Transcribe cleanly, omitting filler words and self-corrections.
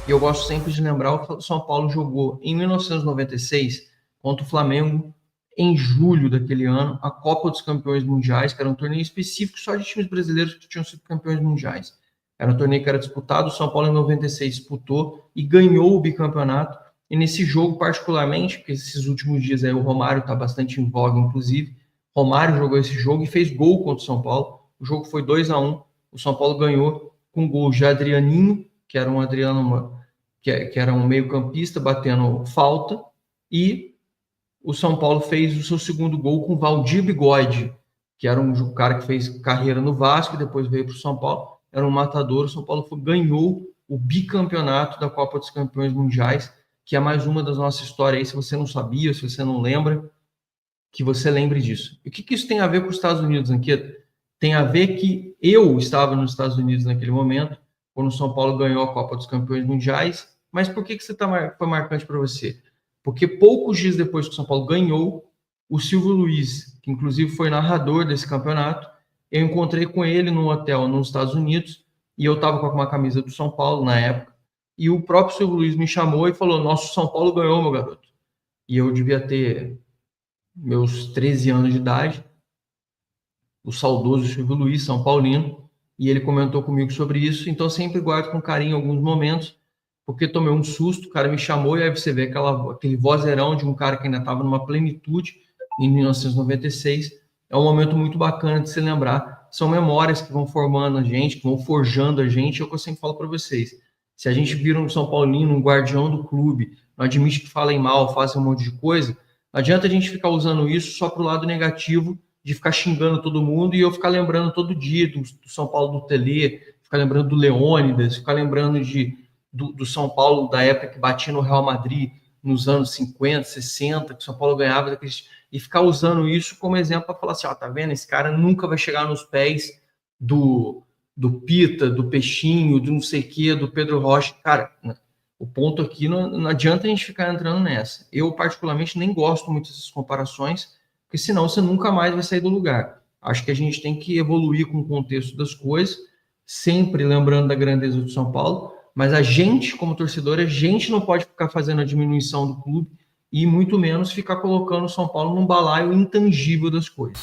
E eu gosto sempre de lembrar que o São Paulo jogou em 1996 contra o Flamengo em julho daquele ano, a Copa dos Campeões Mundiais, que era um torneio específico só de times brasileiros que tinham sido campeões mundiais. Era um torneio que era disputado, o São Paulo em 96 disputou e ganhou o bicampeonato. E nesse jogo, particularmente, porque esses últimos dias aí o Romário está bastante em voga, inclusive, Romário jogou esse jogo e fez gol contra o São Paulo. O jogo foi 2-1, o São Paulo ganhou com gol de Adrianinho, que era um Adriano, que era um meio-campista batendo falta, e o São Paulo fez o seu segundo gol com Valdir Bigode, que era um cara que fez carreira no Vasco e depois veio para o São Paulo, era um matador. O São Paulo ganhou o bicampeonato da Copa dos Campeões Mundiais, que é mais uma das nossas histórias aí, se você não sabia, se você não lembra, que você lembre disso. E o que isso tem a ver com os Estados Unidos, Anqueta? Tem a ver que eu estava nos Estados Unidos naquele momento, quando o São Paulo ganhou a Copa dos Campeões Mundiais, mas por que você foi marcante para você? Porque poucos dias depois que o São Paulo ganhou, o Silvio Luiz, que inclusive foi narrador desse campeonato, eu encontrei com ele num hotel nos Estados Unidos, e eu estava com uma camisa do São Paulo na época, e o próprio Silvio Luiz me chamou e falou: nosso São Paulo ganhou, meu garoto. E eu devia ter meus 13 anos de idade, o saudoso Silvio Luiz, São Paulino, e ele comentou comigo sobre isso, então eu sempre guardo com carinho alguns momentos, porque tomei um susto, o cara me chamou, e aí você vê aquele vozeirão de um cara que ainda estava numa plenitude em 1996. É um momento muito bacana de se lembrar. São memórias que vão formando a gente, que vão forjando a gente. É o que eu sempre falo para vocês. Se a gente vira um São Paulino, um guardião do clube, não admite que falem mal, façam um monte de coisa, não adianta a gente ficar usando isso só para o lado negativo, de ficar xingando todo mundo e eu ficar lembrando todo dia do São Paulo do Telê, ficar lembrando do Leônidas, ficar lembrando do São Paulo da época que batia no Real Madrid nos anos 50, 60, que o São Paulo ganhava daqueles, e ficar usando isso como exemplo para falar assim, ó, tá vendo? Esse cara nunca vai chegar nos pés do Pita, do Peixinho, do não sei o quê, do Pedro Rocha. Cara, o ponto aqui não adianta a gente ficar entrando nessa. Eu, particularmente, nem gosto muito dessas comparações, porque senão você nunca mais vai sair do lugar. Acho que a gente tem que evoluir com o contexto das coisas, sempre lembrando da grandeza do São Paulo, mas a gente, como torcedor, a gente não pode ficar fazendo a diminuição do clube e muito menos ficar colocando o São Paulo num balaio intangível das coisas.